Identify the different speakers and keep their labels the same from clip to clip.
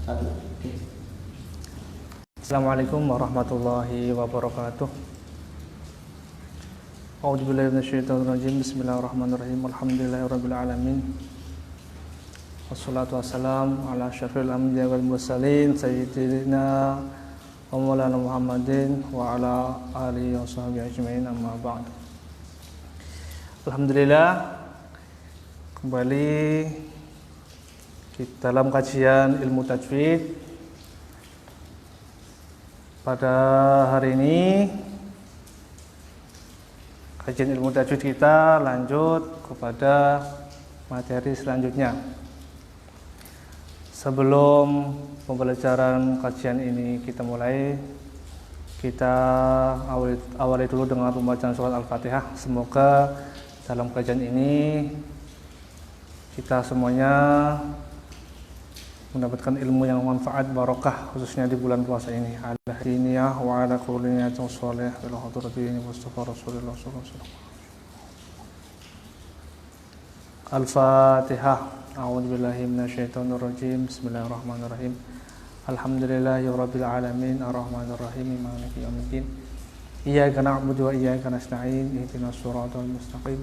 Speaker 1: Satu. Oke.
Speaker 2: Assalamualaikum warahmatullahi wabarakatuh. A'udzubillahi minasyaitonirrajim. Bismillahirrahmanirrahim. Alhamdulillahirabbil alamin. Wassalatu wassalamu ala asyrafil anbiya'i wal mursalin sayyidina wa maulana Muhammadin wa ala alihi washabihi ajmain, amma ba'd. Alhamdulillah, kembali dalam kajian ilmu tajwid. Pada hari ini kajian ilmu tajwid kita lanjut kepada materi selanjutnya. Sebelum pembelajaran kajian ini kita mulai, kita awali dulu dengan pembacaan surat Al-Fatihah. Semoga dalam kajian ini kita semuanya mendapatkan ilmu yang manfaat, barokah, khususnya di bulan puasa ini. Ala diniyah wa ala kulli niyatin shalih ila hadratin Mustafa Rasulullah sallallahu alaihi wasallam. Al-Fatihah. A'udzubillahi minasyaitonir rajim. Bismillahirrahmanirrahim. Alhamdulillahirabbil alamin, arrahmanirrahim, maliki yaumiddin. Iyyaka na'budu wa iyyaka nasta'in. Ihdinas shiratal mustaqim.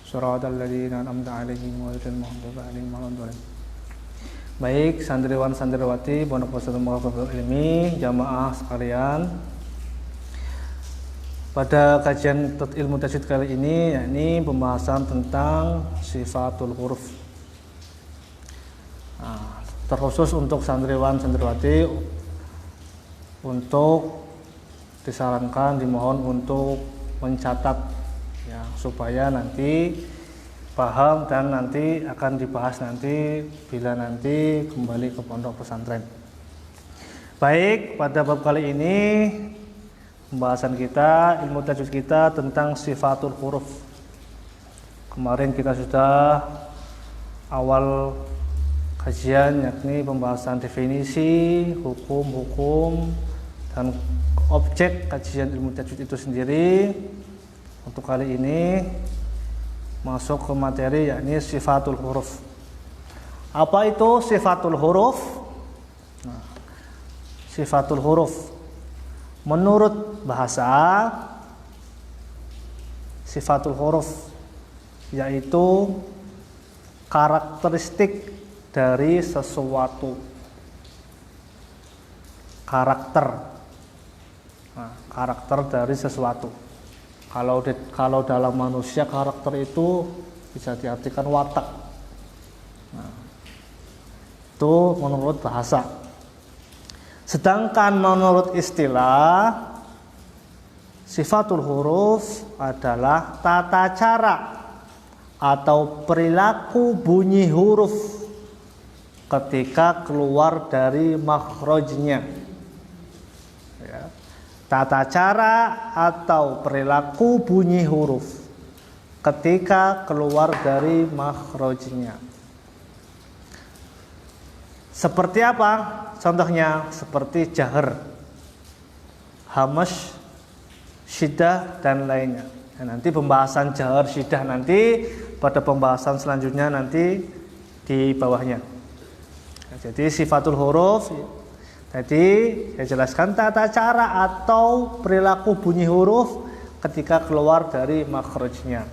Speaker 2: Shiratal ladzina an'amta 'alaihim ghairil maghdubi 'alaihim waladdallin. Baik, santriwan santriwati Pondok Pesantren Muhammadiyah Ilmi, jamaah sekalian. Pada kajian ilmu tajwid kali ini, yakni pembahasan tentang sifatul huruf. Nah, terkhusus untuk santriwan santriwati, untuk disarankan, dimohon untuk mencatat, ya, supaya nanti paham dan nanti akan dibahas nanti bila nanti kembali ke pondok pesantren. Baik, pada bab kali ini pembahasan kita, ilmu tajwid kita tentang sifatul huruf. Kemarin kita sudah awal kajian, yakni pembahasan definisi, hukum-hukum dan objek kajian ilmu tajwid itu sendiri. Untuk kali ini masuk ke materi, yakni sifatul huruf. Apa itu sifatul huruf? Nah, sifatul huruf menurut bahasa, sifatul huruf yaitu karakteristik dari sesuatu. Karakter dari sesuatu. Kalau dalam manusia, karakter itu bisa diartikan watak. Nah, itu menurut bahasa. Sedangkan menurut istilah, sifatul huruf adalah tata cara atau perilaku bunyi huruf ketika keluar dari makhrajnya. Ya. Tata cara atau perilaku bunyi huruf ketika keluar dari makhrajnya. Seperti apa? Contohnya seperti jahar, hamash, syiddah dan lainnya. Nah, nanti pembahasan jahar, syiddah nanti pada pembahasan selanjutnya nanti di bawahnya. Nah, jadi sifatul huruf tadi saya jelaskan tata cara atau perilaku bunyi huruf ketika keluar dari makhrajnya.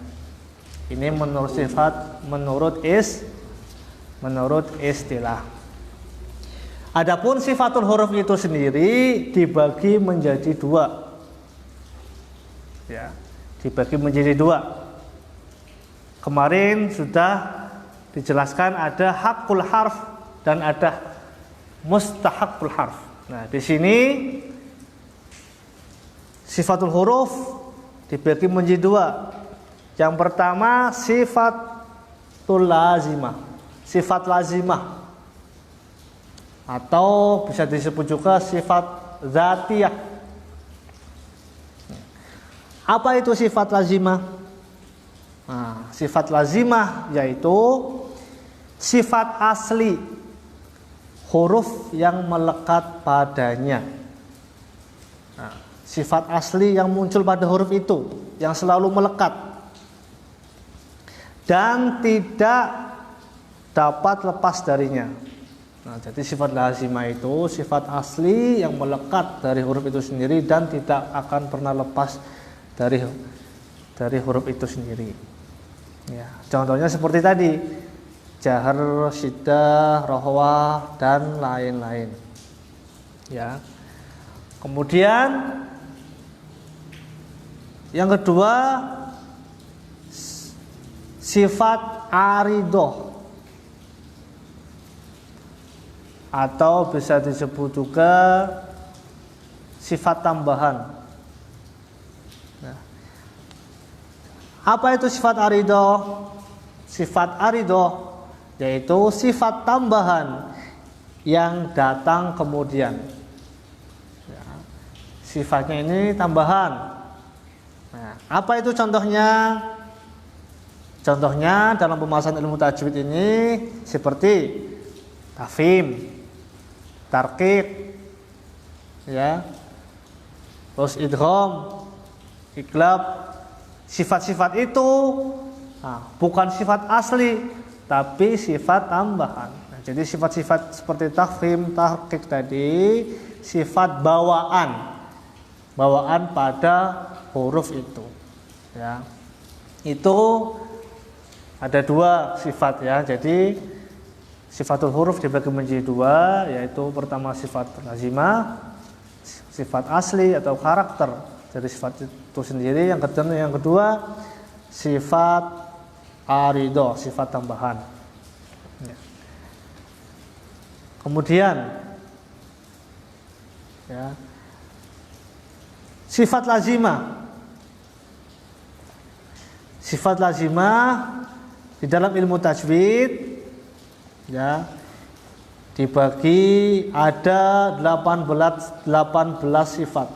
Speaker 2: Ini menurut sifat, menurut istilah. Adapun sifatul huruf itu sendiri dibagi menjadi dua. Ya, dibagi menjadi dua. Kemarin sudah dijelaskan ada hakul harf dan ada mustahakul harf. Nah, di sini sifatul huruf dibagi menjadi dua. Yang pertama sifatul lazimah, sifat lazimah, atau bisa disebut juga sifat zatiyah. Apa itu sifat lazimah? Nah, sifat lazimah yaitu sifat asli huruf yang melekat padanya. Nah, sifat asli yang muncul pada huruf itu, yang selalu melekat dan tidak dapat lepas darinya. Nah, jadi sifat lazimah itu sifat asli yang melekat dari huruf itu sendiri dan tidak akan pernah lepas dari huruf itu sendiri. Ya, contohnya seperti tadi, jahar, syiddah, rohwah dan lain-lain. Ya. Kemudian yang kedua sifat aridoh atau bisa disebut juga sifat tambahan. Nah, apa itu sifat aridoh? Sifat aridoh yaitu sifat tambahan yang datang kemudian. Ya, sifatnya ini tambahan. Nah, apa itu contohnya? Contohnya dalam pembahasan ilmu tajwid ini seperti tafhim, tarqiq, ya, terus idgham, iqlab. Sifat-sifat itu bukan sifat asli, tapi sifat tambahan. Nah, jadi sifat-sifat seperti tafhim, tarqiq tadi sifat bawaan pada huruf itu. Ya, itu ada dua sifat ya. Jadi sifatul huruf dibagi menjadi dua, yaitu pertama sifat lazimah, sifat asli atau karakter dari sifat itu sendiri. Yang kedua sifat aridoh, sifat tambahan. Ya. Kemudian ya, sifat lazimah. Sifat lazimah di dalam ilmu tajwid ya dibagi ada 18 sifat.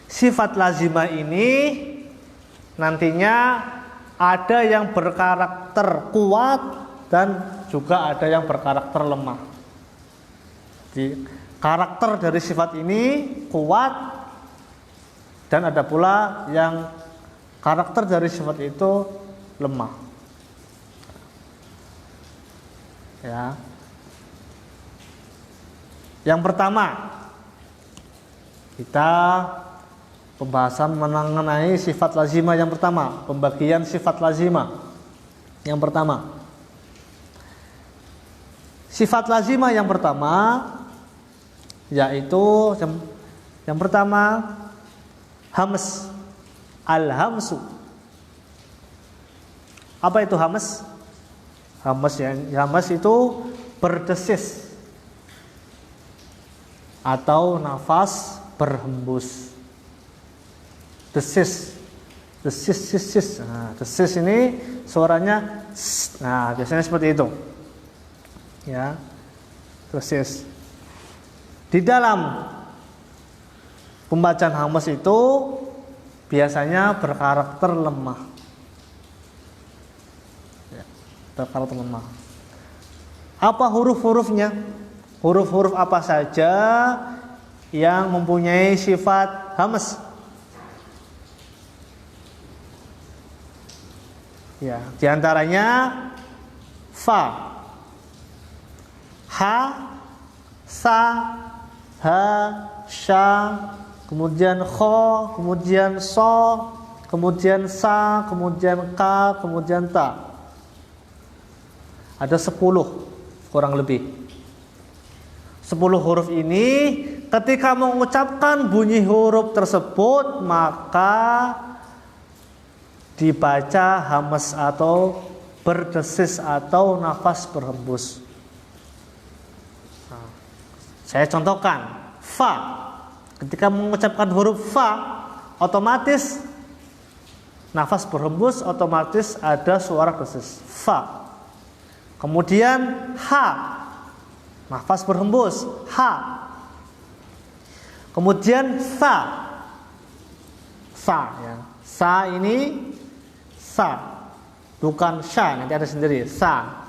Speaker 2: Sifat lazimah ini nantinya ada yang berkarakter kuat dan juga ada yang berkarakter lemah. Jadi, karakter dari sifat ini kuat dan ada pula yang karakter dari sifat itu lemah. Ya. Yang pertama, kita pembahasan mengenai sifat lazimah yang pertama, pembagian sifat lazimah. Yang pertama, sifat lazimah yang pertama yaitu yang pertama hams, al-hamsu. Apa itu hams? Hams itu berdesis atau nafas berhembus. Desis. Nah, desis ini suaranya nah, biasanya seperti itu. Ya. Desis. Di dalam pembacaan hams itu biasanya berkarakter lemah. Berkarakter lemah. Apa huruf-hurufnya? Huruf-huruf apa saja yang mempunyai sifat hams? Ya, diantaranya fa, ha, sa, ha, sha, kemudian kho, kemudian so, kemudian sa, kemudian ka, kemudian ta. Ada 10 kurang lebih. 10 huruf ini ketika mengucapkan bunyi huruf tersebut maka dibaca hams atau berdesis atau nafas berhembus. Nah, saya contohkan fa. Ketika mengucapkan huruf fa, otomatis nafas berhembus, otomatis ada suara desis fa. Kemudian ha, nafas berhembus ha. Kemudian sa ya. Sa ini sa, bukan sya, nanti ada sendiri sa.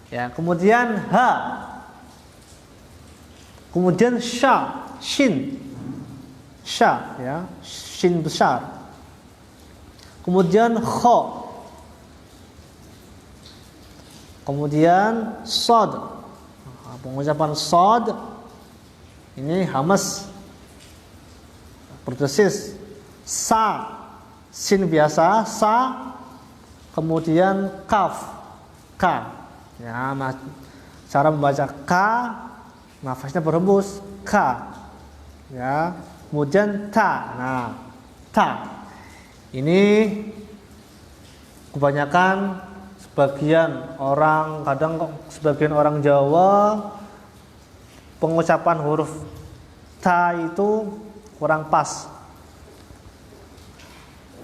Speaker 2: Ya, kemudian ha. Kemudian sya, shin. Sya ya, shin besar. Kemudian kho. Kemudian sod,
Speaker 1: pengucapan sod ini hamas, berdesis. Sa, sin biasa, sa, kemudian kaf, ka. Ya, cara membaca ka, nafasnya berhembus, ka. Ya, kemudian ta. Nah, ta. Ini kebanyakan sebagian orang Jawa pengucapan huruf ta itu kurang pas.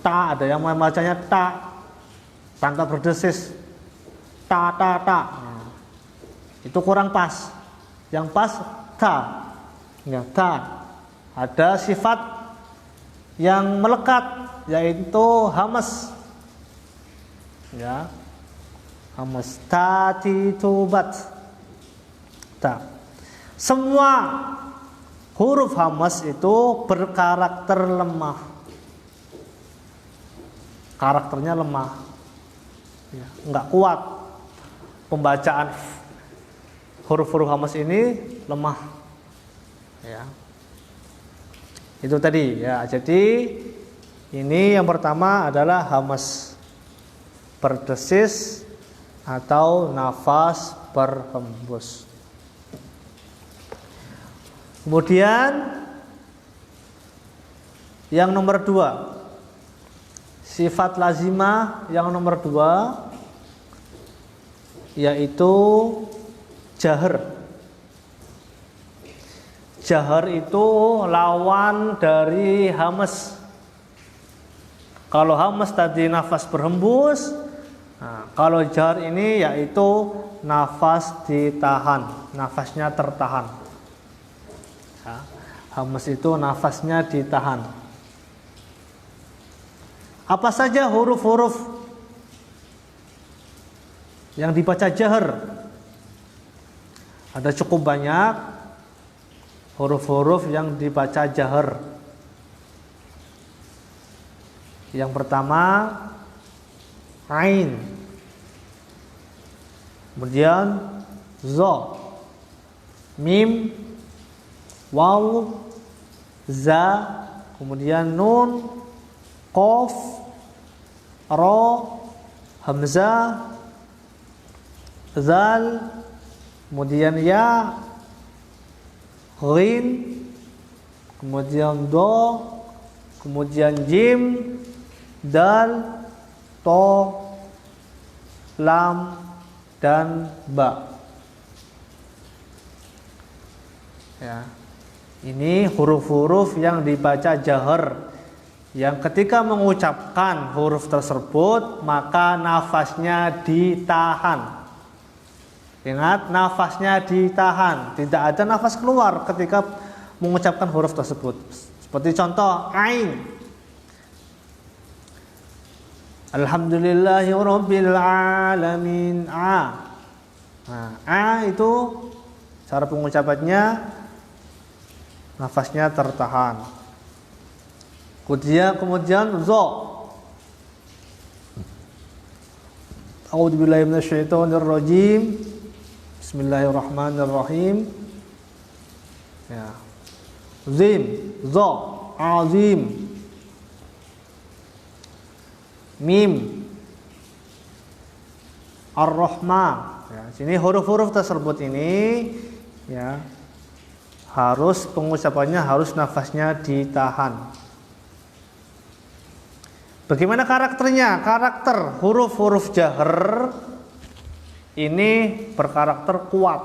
Speaker 1: Ta, ada yang membacanya ta tanpa berdesis, ta. Nah, itu kurang pas. Yang pas ta. Ya, ta. Ada sifat yang melekat, yaitu hamas. Ya, hamas, tati tubat. Ta. Semua huruf hamas itu berkarakter lemah. Karakternya lemah, ya, enggak kuat. Pembacaan huruf-huruf hamas ini lemah, ya. Itu tadi, ya. Jadi ini yang pertama adalah hamas, berdesis atau nafas berhembus. Kemudian yang nomor 2, sifat lazimah yang nomor 2 yaitu jahar. Jahar itu lawan dari hamas. Kalau hamas tadi nafas berhembus, nah, kalau jahar ini yaitu nafas ditahan, nafasnya tertahan. Ya, hamas itu nafasnya ditahan. Apa saja huruf-huruf yang dibaca jahar? Ada cukup banyak huruf-huruf yang dibaca jahar. Yang pertama ain, kemudian zo, mim, waw, za, kemudian nun, qaf, ra, hamzah, zal, kemudian ya, ghin, kemudian do, kemudian jim, dal, to, lam, dan ba. Ya. Ini huruf-huruf yang dibaca jahar, yang ketika mengucapkan huruf tersebut maka nafasnya ditahan. Ingat, nafasnya ditahan, tidak ada nafas keluar ketika mengucapkan huruf tersebut. Seperti contoh ain, alhamdulillahirabbil alamin, a. Nah, a itu cara pengucapannya nafasnya tertahan. Kemudian zo, a'udzubillahi minasyaitonirrajim, bismillahirrahmanirrahim. Ya. Zim, zo, azim. Mim, ar-rahman. Ya, sini huruf-huruf tersebut ini, ya, harus pengucapannya harus nafasnya ditahan. Bagaimana karakternya? Karakter huruf-huruf jahar ini berkarakter kuat.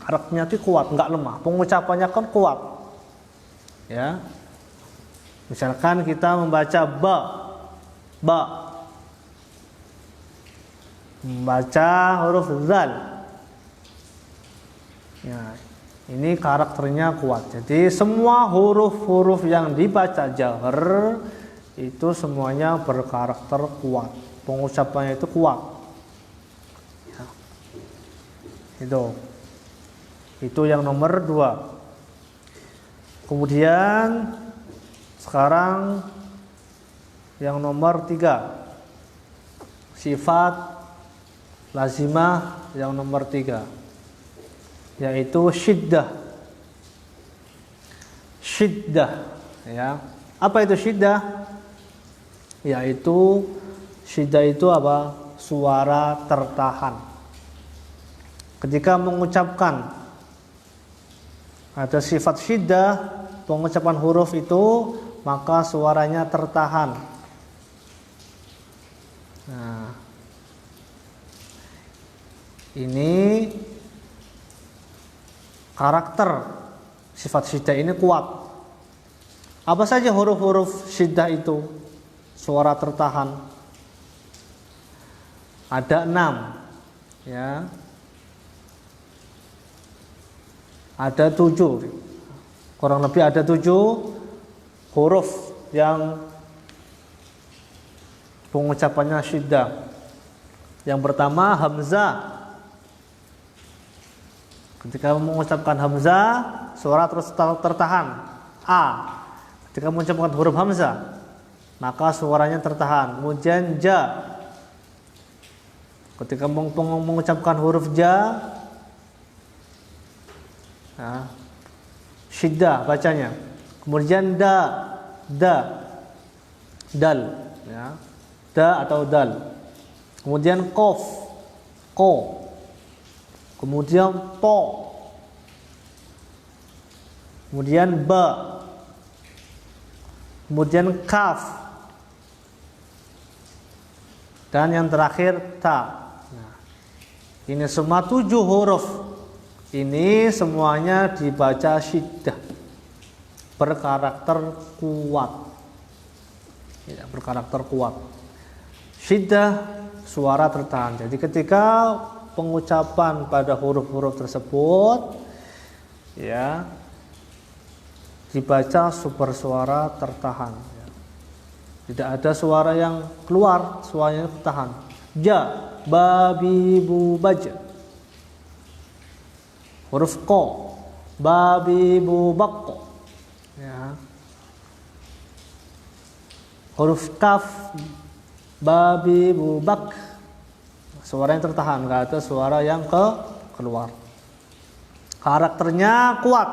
Speaker 1: Karakternya itu kuat, enggak lemah. Pengucapannya kan kuat. Ya. Misalkan kita membaca ba. Membaca huruf zal. Ya, ini karakternya kuat. Jadi semua huruf-huruf yang dibaca jahar itu semuanya berkarakter kuat. Pengucapannya itu kuat. Ya. Itu yang nomor 2. Kemudian sekarang yang nomor 3, sifat lazimah yang nomor 3. yaitu syiddah. Syiddah, ya. Apa itu syiddah? Yaitu syiddah itu apa? Suara tertahan. Ketika mengucapkan ada sifat syiddah, pengucapan huruf itu maka suaranya tertahan. Nah, ini karakter sifat syiddah ini kuat. Apa saja huruf-huruf syiddah itu? Suara tertahan. Ada 6, ya. Ada 7, kurang lebih ada 7 huruf yang pengucapannya syiddah. Yang pertama hamzah. Ketika mengucapkan hamzah, suara terus tertahan. A. Ketika mengucapkan huruf hamzah, maka suaranya tertahan. Kemudian ja. Ketika mengucapkan huruf ja, nah, syiddah bacanya. Kemudian dal, ya. Da atau dal. Kemudian qaf, ko. Kemudian to. Kemudian ba. Kemudian kaf. Dan yang terakhir ta. Nah, ini semua 7 huruf. Ini semuanya dibaca syiddah, berkarakter kuat, ya, berkarakter kuat. Syiddah suara tertahan. Jadi ketika pengucapan pada huruf-huruf tersebut, ya, dibaca super suara tertahan. Ya. Tidak ada suara yang keluar, suaranya tertahan. Ja, babi, bu, baja. Huruf ko, babi, bu, bakko, ya. Huruf kaf, babi, bu, bak. Suara yang tertahan, nggak ada suara yang keluar. Karakternya kuat,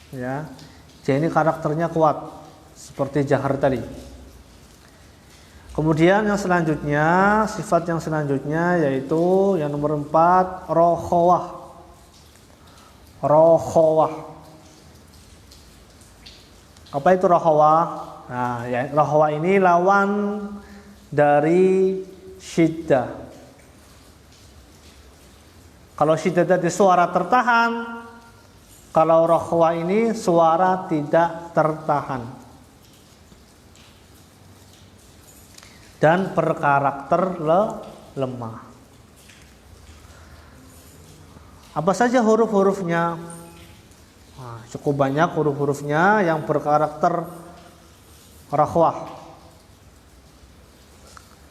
Speaker 1: ya. Jadi karakternya kuat seperti jahar tadi. Kemudian yang selanjutnya, sifat yang selanjutnya yaitu yang nomor 4, rokhawah. Rokhawah. Apa itu rokhawah? Nah, ya, rokhawah ini lawan dari syiddah. Kalau syiddah tadi suara tertahan, kalau rokhawah ini suara tidak tertahan. Dan berkarakter lemah. Apa saja huruf-hurufnya? Nah, cukup banyak huruf-hurufnya yang berkarakter rokhawah.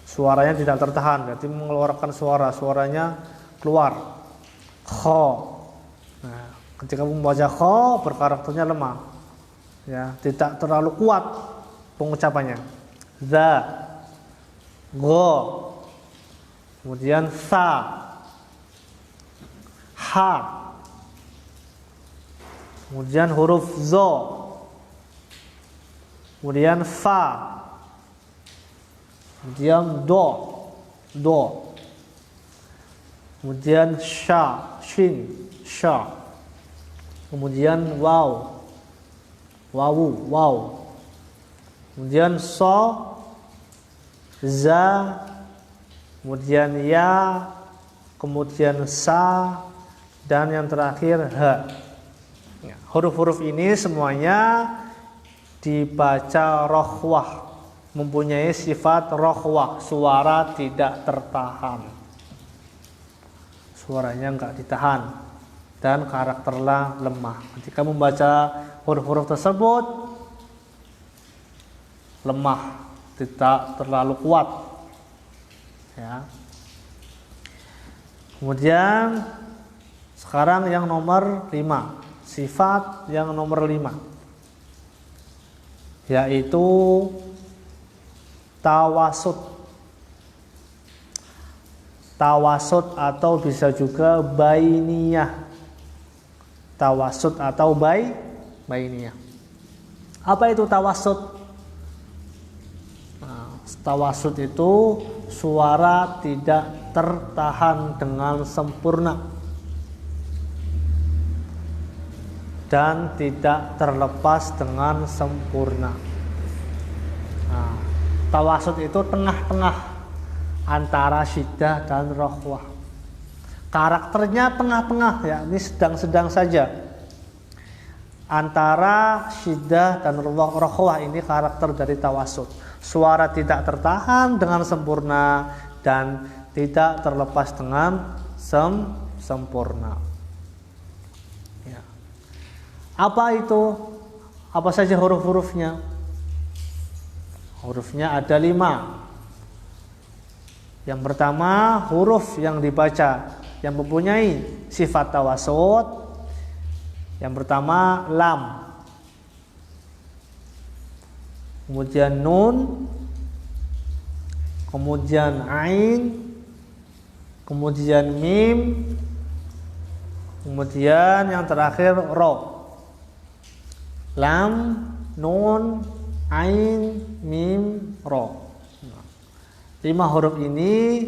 Speaker 1: Suaranya tidak tertahan, berarti mengeluarkan suaranya keluar. Kho. Nah, ketika membaca kho, berkarakternya lemah, ya, tidak terlalu kuat pengucapannya. Za, go, kemudian sa, ha, kemudian huruf zo, kemudian fa, kemudian do, kemudian sha, shin, sha, kemudian waw, wawu, waw, kemudian so, za, kemudian ya, kemudian sa, dan yang terakhir ha. Huruf-huruf ini semuanya dibaca rokhawah, mempunyai sifat rokhawah, suara tidak tertahan, suaranya enggak ditahan, dan karakternya lemah. Ketika membaca huruf-huruf tersebut lemah, tidak terlalu kuat, ya. Kemudian sekarang yang nomor 5, sifat yang nomor 5, yaitu tawasud. Tawasud atau bisa juga bainiyah. Tawasud atau bainiyah. Apa itu tawasud? Nah, tawasud itu suara tidak tertahan dengan sempurna dan tidak terlepas dengan sempurna. Nah, tawasud itu tengah-tengah antara syiddah dan rokhwah. Karakternya tengah-tengah, ya, ini sedang-sedang saja. Antara syiddah dan rokhwah ini karakter dari tawasud. Suara tidak tertahan dengan sempurna dan tidak terlepas dengan sempurna. Ya. Apa itu? Apa saja huruf-hurufnya? Hurufnya ada 5. Yang pertama, huruf yang dibaca yang mempunyai sifat tawasud. Yang pertama lam, kemudian nun, kemudian ain, kemudian mim, kemudian yang terakhir ro. Lam, nun, ain, mim, ro. 5 huruf ini,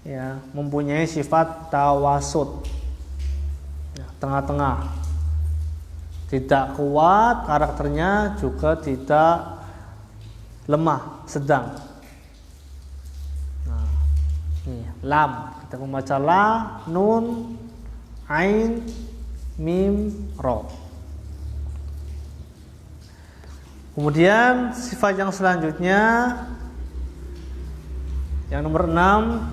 Speaker 1: ya, mempunyai sifat tawasud, ya, tengah-tengah, tidak kuat karakternya, juga tidak lemah, sedang. Nah, ini lam, kita membaca la, nun, ain, mim, ro. Kemudian sifat yang selanjutnya, yang nomor 6,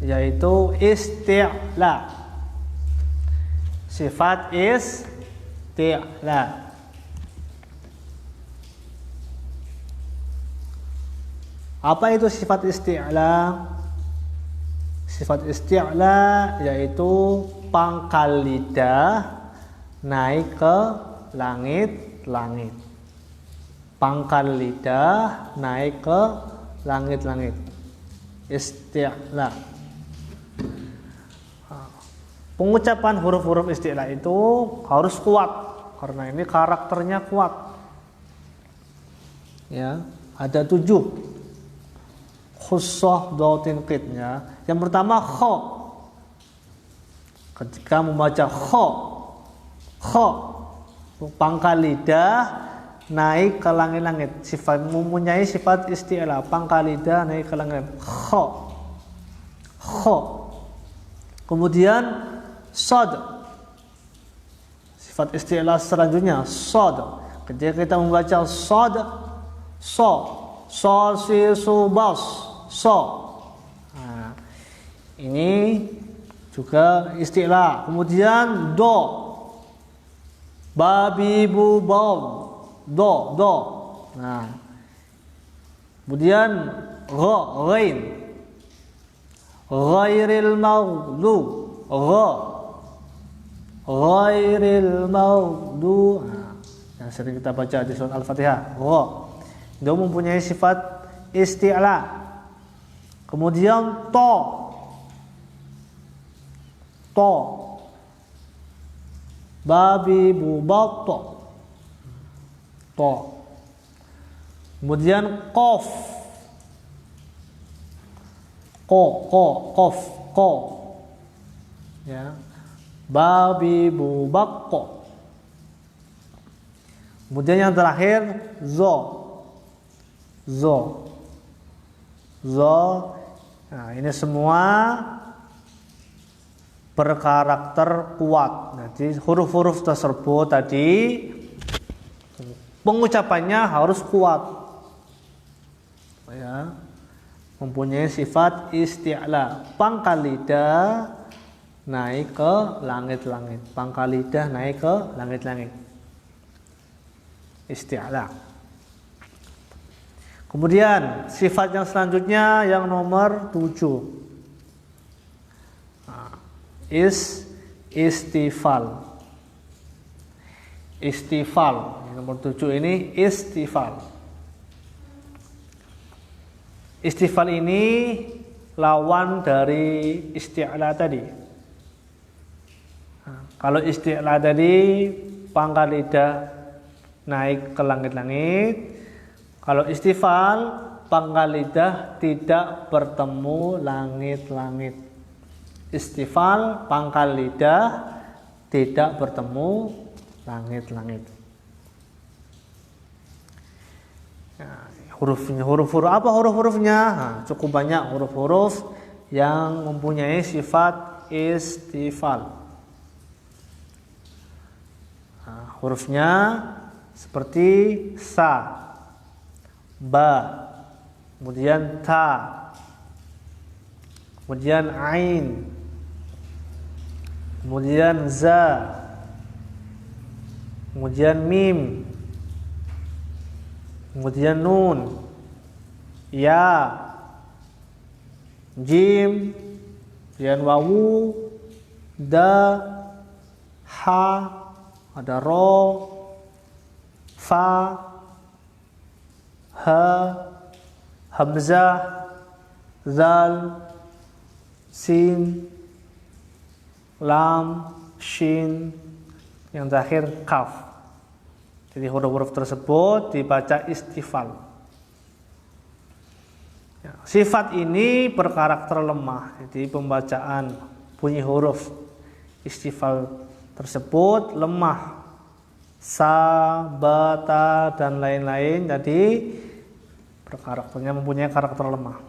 Speaker 1: yaitu isti'la. Sifat isti'la. Apa itu sifat isti'la? Sifat isti'la yaitu pangkal lidah naik ke langit-langit. Pangkal lidah naik ke langit-langit. Isti'la. Pengucapan huruf-huruf isti'la itu harus kuat, karena ini karakternya kuat. Ya, ada 7 khussah dautin qidnya. Yang pertama kha. Ketika membaca kha, pangkal lidah naik ke langit-langit. Sifat mempunyai sifat isti'la, pangkal lidah naik ke langit. Kha. Kemudian sod, sifat isti'la selanjutnya sod. Ketika kita membaca sod, so si su bas, so. Nah, ini juga isti'la. Kemudian do, babi bu bom, do. Nah, kemudian ghain, ghairil maghdub, ghairil maghdub, yang sering kita baca di surat Al-Fatihah. Dia mempunyai sifat isti'la. Kemudian to, babi bu bab, to. Kemudian qaf, qaf, ya, babi bu bakko. Kemudian yang terakhir zo. Nah, ini semua berkarakter kuat. Jadi huruf-huruf tersebut tadi pengucapannya harus kuat, ya, mempunyai sifat isti'la. Pangkal lidah naik ke langit-langit. Pangkal lidah naik ke langit-langit. Isti'la. Kemudian sifat yang selanjutnya yang nomor 7. Istifal. Yang nomor 7 ini istifal. Istifal ini lawan dari isti'la tadi. Nah, kalau isti'la tadi pangkal lidah naik ke langit-langit. Kalau istifal pangkal lidah tidak bertemu langit-langit. Istifal pangkal lidah tidak bertemu langit-langit. Nah, huruf-huruf apa huruf-hurufnya? Nah, cukup banyak huruf-huruf yang mempunyai sifat istifal. Nah, hurufnya seperti sa, ba, kemudian ta, kemudian ain, kemudian za, kemudian mim, kemudian nun, ya, jim, kemudian wawu, da, ha, ada ro, fa, ha, hamzah, zal, sin, lam, shin, yang terakhir kaf. Jadi huruf-huruf tersebut dibaca istifal. Ya, sifat ini berkarakter lemah. Jadi pembacaan bunyi huruf istifal tersebut lemah. Sa, ba, ta, dan lain-lain. Jadi berkarakternya mempunyai karakter lemah.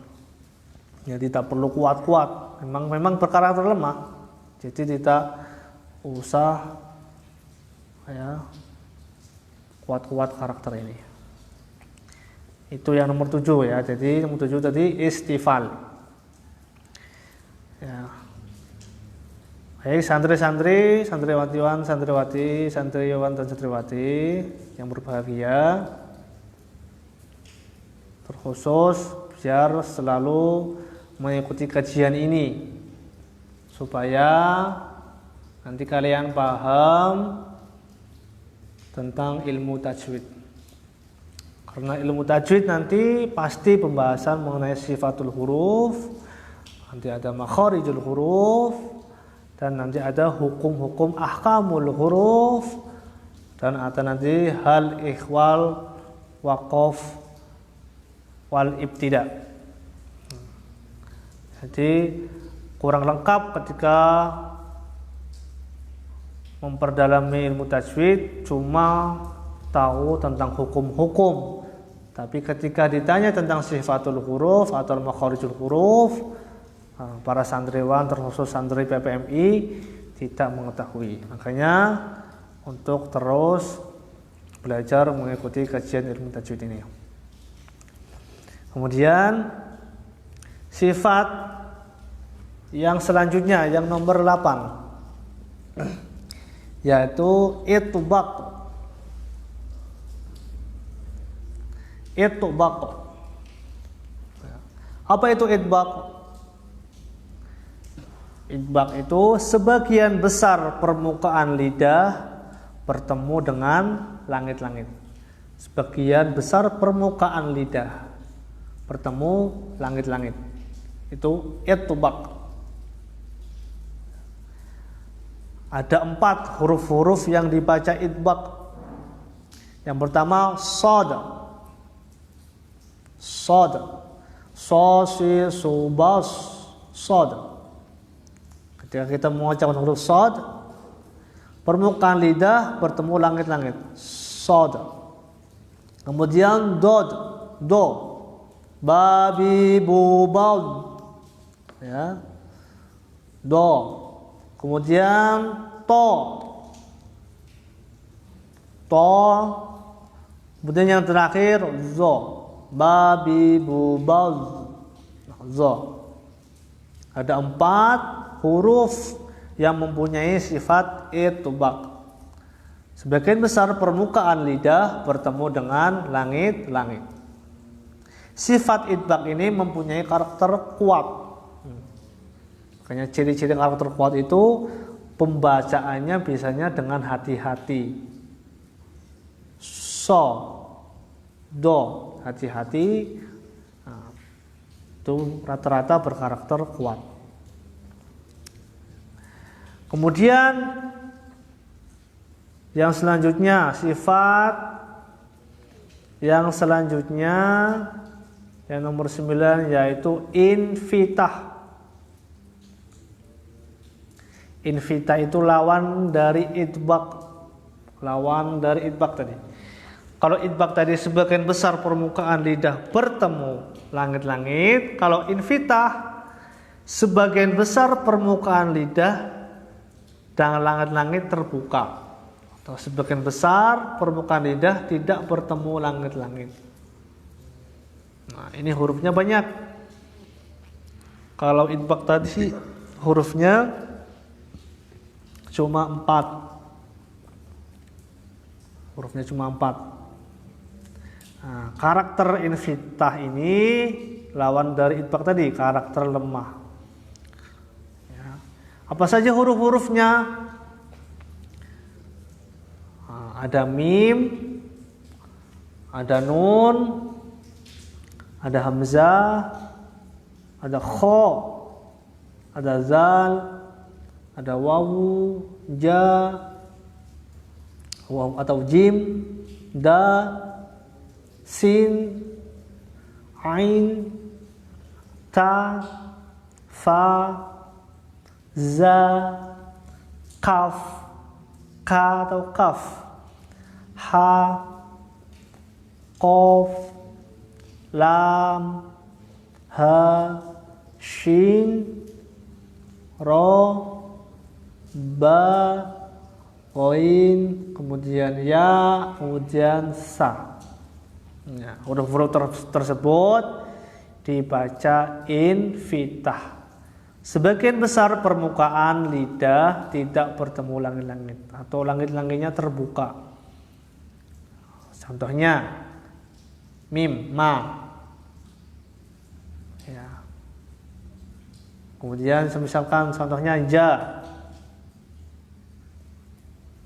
Speaker 1: Jadi tidak perlu kuat-kuat. Memang berkarakter lemah. Jadi tidak usah ya kuat-kuat karakter ini. Itu yang nomor 7 ya. Jadi nomor 7 tadi istifal. Ya. Baik, santri-santri, santriwatiwan, santriwati, santriwan dan santriwati yang berbahagia, terkhusus biar selalu mengikuti kajian ini supaya nanti kalian paham tentang ilmu tajwid. Karena ilmu tajwid nanti pasti pembahasan mengenai sifatul huruf, nanti ada makharijul huruf, dan nanti ada hukum-hukum ahkamul huruf, dan ada nanti hal ikhwal, waqaf, wal ibtida. Jadi kurang lengkap ketika memperdalami ilmu tajwid cuma tahu tentang hukum-hukum, tapi ketika ditanya tentang sifatul huruf atau makharijul huruf, para santriwan terkhusus santri PPMI tidak mengetahui. Makanya untuk terus belajar mengikuti kajian ilmu tajwid ini. Kemudian sifat yang selanjutnya yang nomor 8 yaitu itbaq. Itbaq. Apa itu itbaq? Itbaq itu sebagian besar permukaan lidah bertemu dengan langit-langit. Sebagian besar permukaan lidah bertemu langit-langit. Itu itbaq. Ada 4 huruf-huruf yang dibaca itbaq. Yang pertama shad. Shad. So, si, su, bas, shad. Ketika kita mengucapkan huruf shad, permukaan lidah bertemu langit-langit. Shad. Kemudian dod, do. Babi, bu, bal. Ya. Do. Kemudian to, kemudian yang terakhir zo, babi, bu, baz, zo. Ada 4 huruf yang mempunyai sifat itbaq. Sebagian besar permukaan lidah bertemu dengan langit-langit. Sifat itbaq ini mempunyai karakter kuat. Makanya ciri-ciri karakter kuat itu pembacaannya biasanya dengan hati-hati. So, do, hati-hati. Nah, itu rata-rata berkarakter kuat. Kemudian yang selanjutnya, sifat yang selanjutnya yang nomor 9 yaitu infitah. Infitah itu lawan dari idbaq. Lawan dari idbaq tadi. Kalau idbaq tadi sebagian besar permukaan lidah bertemu langit-langit, kalau infitah sebagian besar permukaan lidah dan langit-langit terbuka. Atau sebagian besar permukaan lidah tidak bertemu langit-langit. Nah, ini hurufnya banyak. Kalau idbaq tadi sih hurufnya cuma 4. Hurufnya cuma 4. Nah, karakter infitah ini lawan dari idbaq tadi, karakter lemah. Ya. Apa saja huruf-hurufnya? Nah, ada mim, ada nun, ada hamzah, ada kha, ada zal, ada wawu, ja, waw atau jim, da, sin, ain, ta, fa, za, kaf, ka atau kaf, ha, qaf, lam, ha, shin, ro, ba, ghain, kemudian ya, kemudian sa. Ya, huruf-huruf tersebut dibaca infitah. Sebagian besar permukaan lidah tidak bertemu langit-langit atau langit-langitnya terbuka. Contohnya mim, ma. Ya. Kemudian misalkan contohnya ja.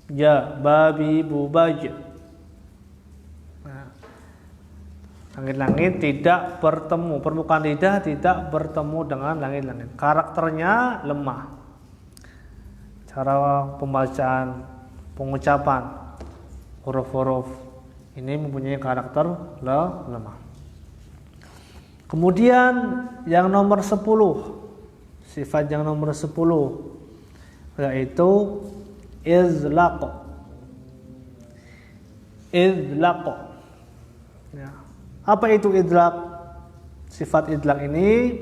Speaker 1: Ja, babi, bu, baj. Nah, langit-langit tidak bertemu, permukaan lidah tidak bertemu dengan langit-langit. Karakternya lemah. Cara pembacaan, pengucapan huruf-huruf ini mempunyai karakter lemah. Kemudian yang nomor 10, sifat yang nomor 10 yaitu izlaq. Izlaq. Ya. Apa itu idlaq? Sifat idlaq ini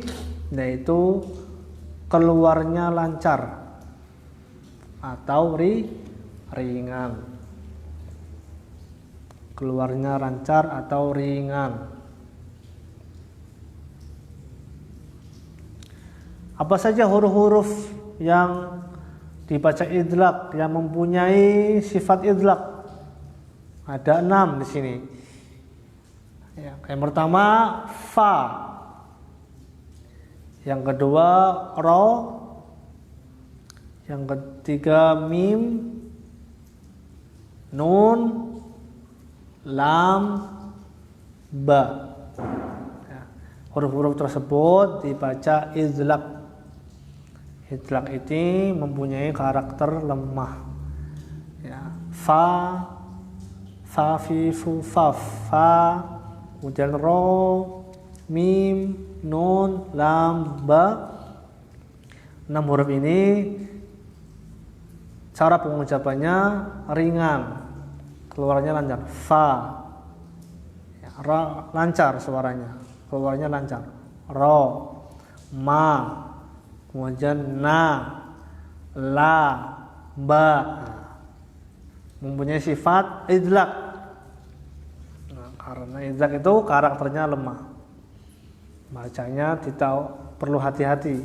Speaker 1: yaitu keluarnya lancar atau ringan. Keluarnya lancar atau ringan. Apa saja huruf-huruf yang dibaca idlaq yang mempunyai sifat idlaq? Ada 6 di sini. Ya, yang pertama fa, yang kedua ro, yang ketiga mim, nun, lam, ba. Ya, huruf-huruf tersebut dibaca idlaq. Idlaq ini mempunyai karakter lemah. Ya, fa, fa, fi, fu, faf, fa, kemudian ro, mim, nun, lam, ba. 6 huruf ini cara pengucapannya ringan, keluarnya lancar. Fa, ya, ra, lancar suaranya, keluarnya lancar. Ro, ma, kemudian na, la, ba, mempunyai sifat idlaq. Karena idlaq itu karakternya lemah, bacanya tidak perlu hati-hati.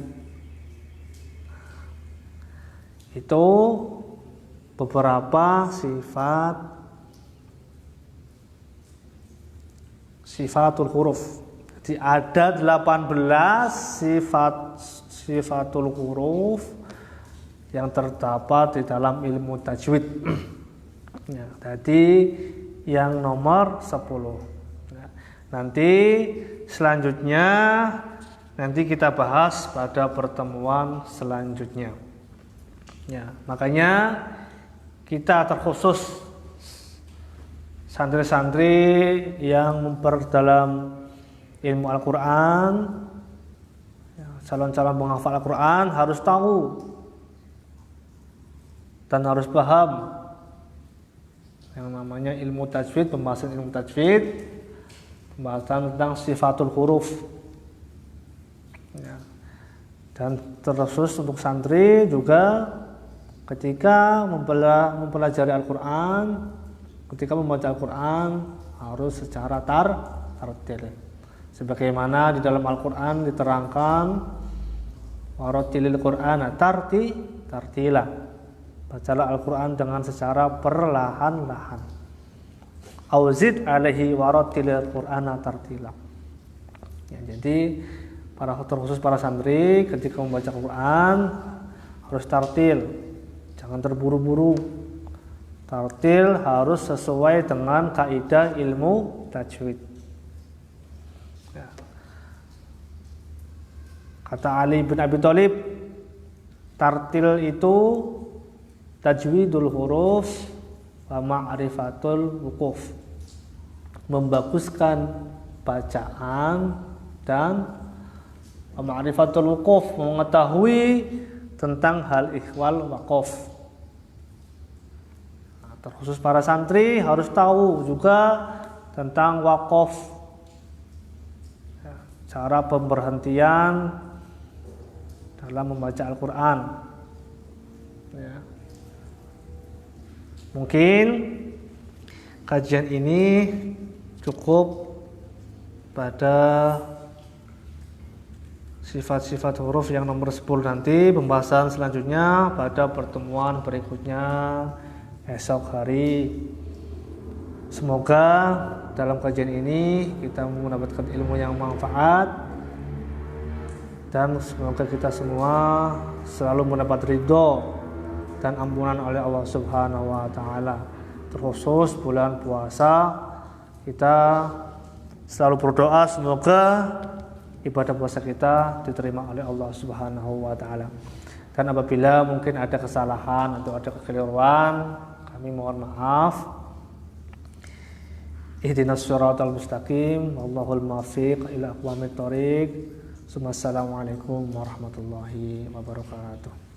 Speaker 1: Itu beberapa sifatul huruf. Jadi ada 18 sifatul huruf yang terdapat di dalam ilmu tajwid. Ya, tadi yang nomor 10. Nah, nanti selanjutnya nanti kita bahas pada pertemuan selanjutnya. Ya, makanya kita terkhusus santri-santri yang memperdalam ilmu Al-Quran, ya, calon-calon penghafal Al-Quran harus tahu dan harus paham yang namanya ilmu tajwid, pembahasan ilmu tajwid, pembahasan tentang sifatul huruf, ya. Dan terkhusus untuk santri juga ketika mempelajari Al-Quran, ketika membaca Al-Quran harus secara tartil. Sebagaimana di dalam Al-Quran diterangkan warattilil Qur'ana tartila. Bacalah Al-Quran dengan secara perlahan-lahan. Auzid alaihi warattilil Qur'ana tartila. Ya, jadi terkhusus para santri ketika membaca Al-Quran harus tartil, jangan terburu-buru. Tartil harus sesuai dengan kaidah ilmu tajwid. Ya. Kata Ali bin Abi Thalib, tartil itu tajwidul huruf wa ma'rifatul wuquf, membaguskan bacaan dan ma'rifatul wuquf, mengetahui tentang hal ikhwal waqaf. Nah, terkhusus para santri harus tahu juga tentang waqaf, ya, cara pemberhentian dalam membaca Al-Quran, ya. Mungkin kajian ini cukup pada sifat-sifat huruf yang nomor 10. Nanti pembahasan selanjutnya pada pertemuan berikutnya esok hari. Semoga dalam kajian ini kita mendapatkan ilmu yang manfaat, dan semoga kita semua selalu mendapat ridho dan ampunan oleh Allah Subhanahu wa taala. Terkhusus bulan puasa, kita selalu berdoa semoga ibadah puasa kita diterima oleh Allah Subhanahu wa taala. Dan apabila mungkin ada kesalahan atau ada kekeliruan, kami mohon maaf. Ihdinas shiratal mustaqim, wallahul muwaffiq ila aqwamit thoriq. Assalamualaikum warahmatullahi wabarakatuh.